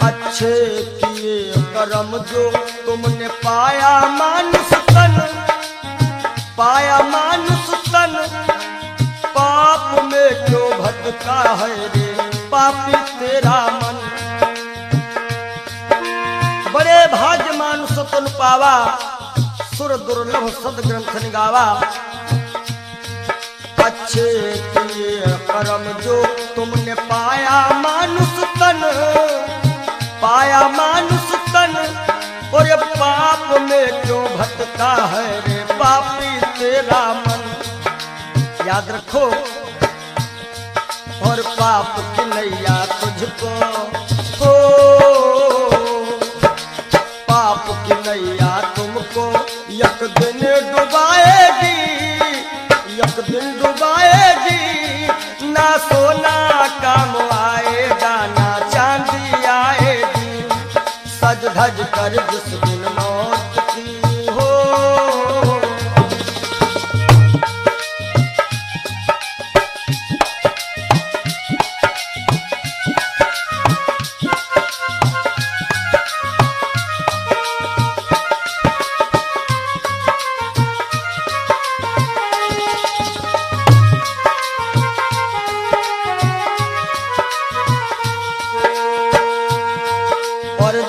अच्छे किए कर्म जो तुमने पाया मानुष तन, पाया मानुष तन, पाप में क्यों भटका है रे पापी तेरा मन। सुतन पावा, सुर दुर्लभ सद ग्रंथ निगावा। अच्छे किए कर्म जो तुमने पाया मानुष तन, पाया मानुष तन, और ये पाप में क्यों भटका है रे पापी तेरा मन। याद रखो, और पाप की नैया तुझको हो, पाप की नैया तुमको एक दिन डुबाएगी, एक दिन डुबाएगी। ना सोना काम आएगा, ना चांदी आएगी। सज धज कर जिस दिन मौत की हो,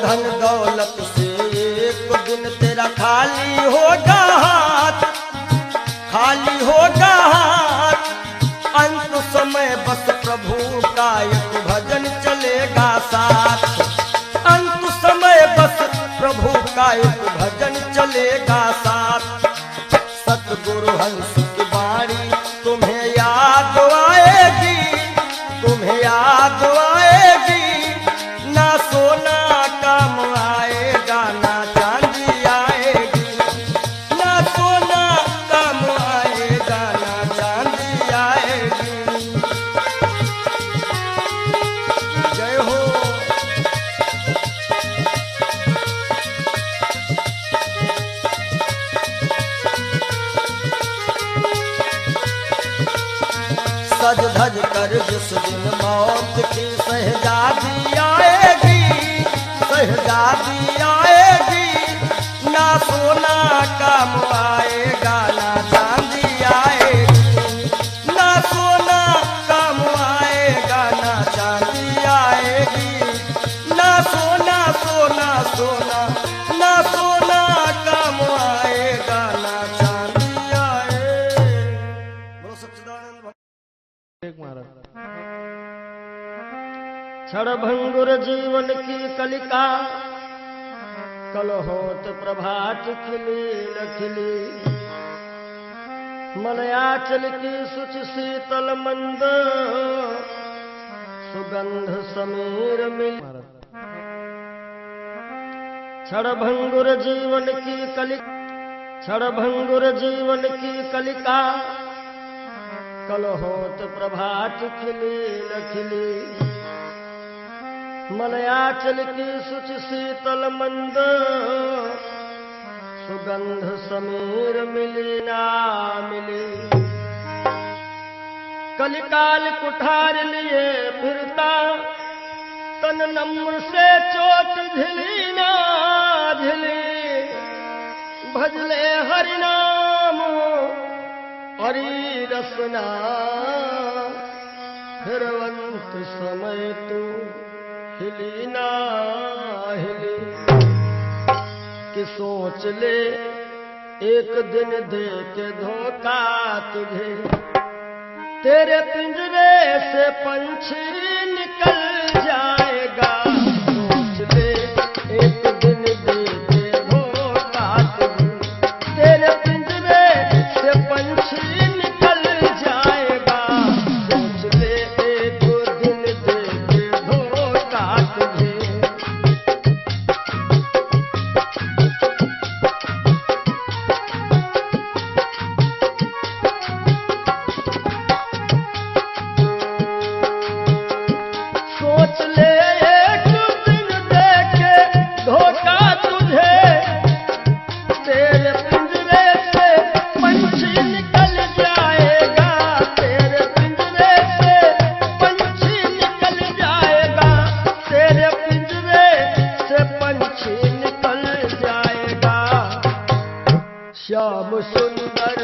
धन दौलत से एक दिन तेरा खाली होगा हाथ, खाली होगा हाथ। अंत समय बस प्रभु का एक भजन चलेगा साथ, अंत समय बस प्रभु का एक भजन चलेगा साथ। सतगुरु हंस की बाणी तुम्हें याद आएगी, तुम्हें याद आएगी। ना सोना काम आएगा, ना चांदी आएगी। ना सोना काम आएगा, ना चांदी आएगी। जय हो। सज धज कर जिस दिन मौत की शहजादी आएगी, शहजादी आएगी। ना सोना काम आएगा, ना चांदी आएगी। ना सोना काम आएगा, ना चांदी आएगी। ना सोना सोना सोना, ना सोना काम आएगा, ना चांदी आएगी। बोलो सच्चिदानंद क्षणभंगुर जीवन की कलिका, कल होत प्रभात खिली न खिली। मलयाचल की सुच शीतल मंद, सुगंध समीर मिल। क्षणभंगुर जीवन की कलिका, क्षणभंगुर जीवन की कलिका, कल होत प्रभात खिली न खिली। मलयाचल की सुच शीतल मंद, सुगंध समीर मिली ना मिली। कलिकाल कुठार लिए फिरता, तन नम्र से चोट झिली ना झिली। भजले हरि नाम हरि रसना, फिरवंत समय तू हिली ना हिली। कि सोच ले एक दिन दे के धोखा तुझे, तेरे पिंजरे से पंछी निकल जाएगा। सोच ले एक दिन दे के धोखा तुझे, तेरे पिंजरे से पंछी निकल जाएगा। सोच ले एक दिन दे के धोखा तुझे। सोच ले एक दिन दे के धोखा तुझे, तेरे पिंजरे से पंछी निकल जाएगा। तेरे पिंजरे से पंछी निकल जाएगा। तेरे पिंजरे से पंछी निकल जाएगा। श्याम सुंदर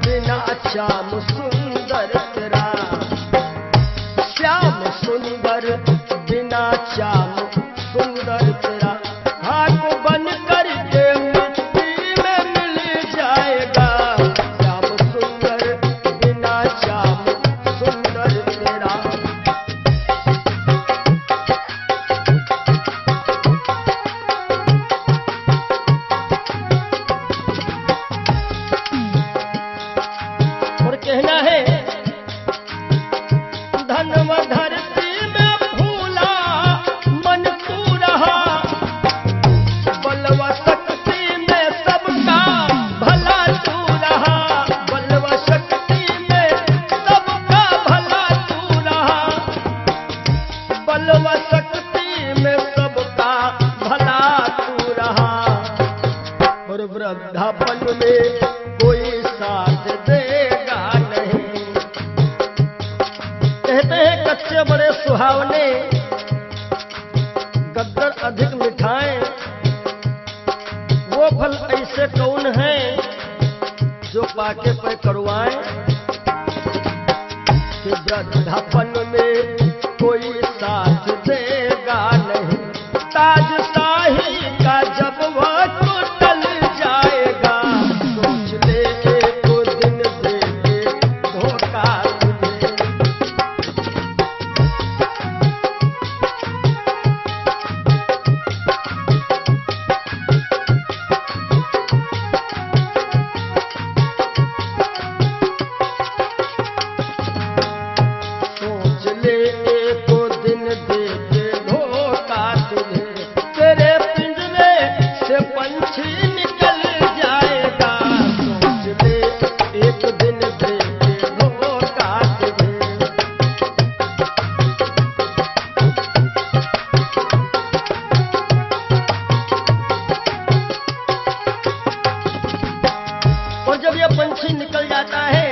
बिना श्याम सुंदर तेरा, श्याम सुंदर बिना श्याम सुंदर तेरा। खाक बन कर के वृद्धापन में कोई साथ देगा नहीं। कहते हैं कच्चे बड़े सुहावने, गद्दर अधिक मिठाएं। वो फल ऐसे कौन है जो पाके पे करुआएं। कि वृद्धापन में कोई साथ देगा नहीं, ताज शाही का जब वह टल जाएगा, सोच ले एक दिन दे के धोखा तुझे। सोच ले एक दिन दे के धोखा तुझे, तेरे पिंजरे से पंछी निकल जाएगा, सोच ले एक दिन दे के धोखा तुझे। और जब यह पंछी निकल जाता है,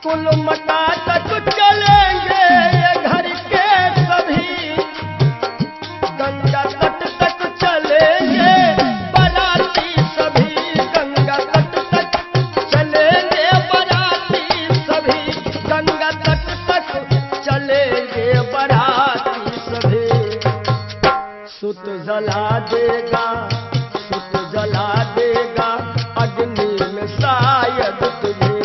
कुल मटा तक चलेंगे ये घर के सभी, गंगा तट तक चलेंगे बाराती सभी, गंगा तट तक चलेंगे बाराती सभी, गंगा तट तक चलेंगे बाराती सभी। सुत जला देगा, सुत जला देगा अग्नि में शायद तुझे,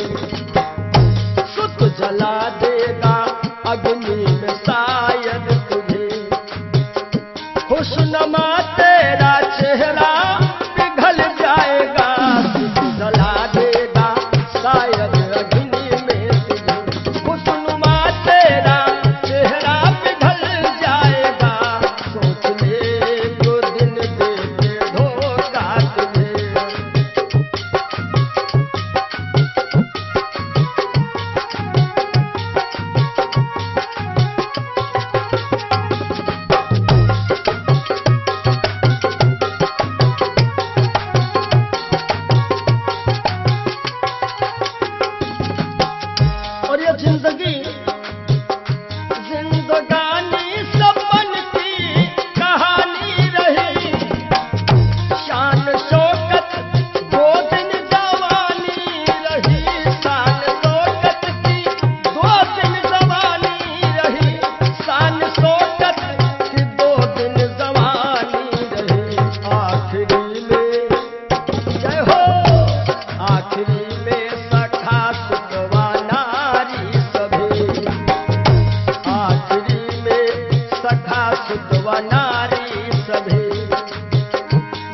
सुत जला देगा अग्नि में शायद तुझे। खुशनुमा तेरा चेहरा पिघल जाएगा, सुत जला देगा शायद अग्नि में तुझे। खुशनुमा तेरा चेहरा पिघल जाएगा, सोच ले एक दिन दे के धोखा तुझे। और ये जिंदगी जिंदगानी सपन की कहानी रही, शान शौकत दो दिन जवानी रही, शान शौकत की दो दिन जवानी रही, शान शौकत की दो दिन जवानी रही। आखिरी में जय हो, आखिरी में सखा सुतवा नारी सभी, आखिरी में सखा सुतवा नारी सभी।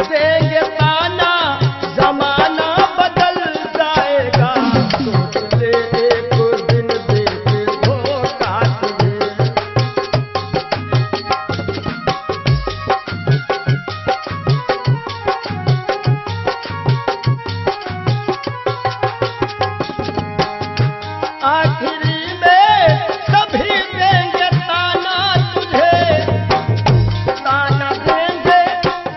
देंगे ताना जमाना बदल जाएगा, सोच ले एक दिन दे के धोखा तुझे। आखिरी में सभी देंगे ताना तुझे, ताना देंगे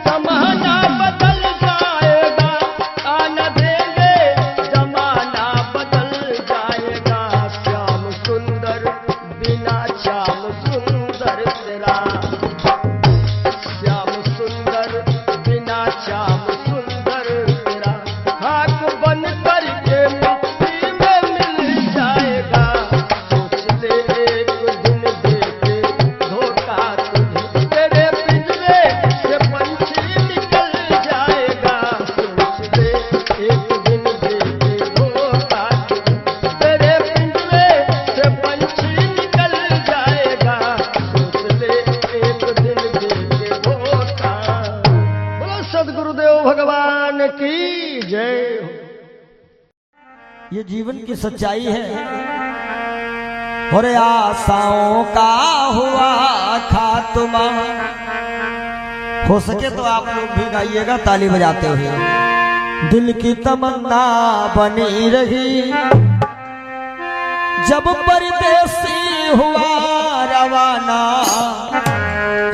जमाना बदल जाएगा, ताना देंगे जमाना बदल जाएगा। श्याम सुंदर बिना श्याम सुंदर तेरा, श्याम सुंदर बिना श्याम सुंदर तेरा, खाक बन करके मिट्टी में मिल जाएगा, सोच ले एक दिन दे के धोखा तुझे। तेरे पिंजरे से पंछी निकल जाएगा, सोच ले एक दिन दे के धोखा तुझे। तेरे पिंजरे से पंछी निकल जाएगा, सोच ले एक दिन दे के धोखा। बोलो सद्गुरुदेव भगवान की जय हो। ये जीवन की सच्चाई है। और आशाओं का हुआ खात्मा। हो सके तो आप लोग भी गाइएगा ताली बजाते हुए। दिल की तमन्ना बनी रही जब परदेसी हुआ रवाना,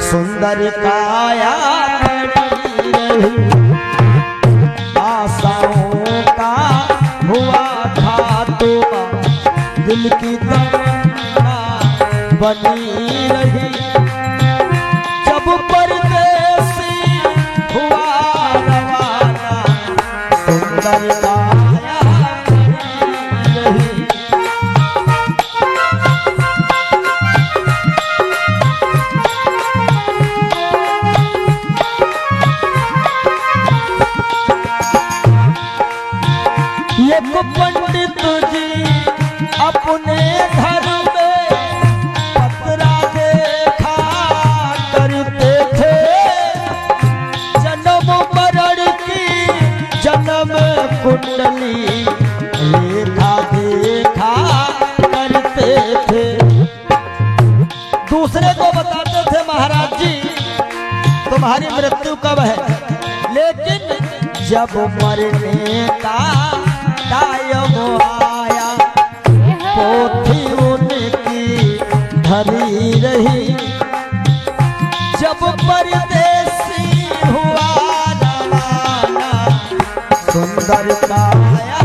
सुंदर काया खड़ी रही। रही, आशाओं का हुआ था तो दिल की तमन्ना बनी रही, जब परदेसी हुआ रवाना सुंदर काया बनी रही। एक पंडित जी अपने घर में पतरा देखा करते थे, जन्म मरण की जन्म कुंडली रेखा देखा करते थे। दूसरे को बताते थे महाराज जी तुम्हारी मृत्यु कब है, लेकिन जब मरने का टाइम आया पोथी उनकी धरी रही, जब परदेसी हुआ रवाना सुंदर काया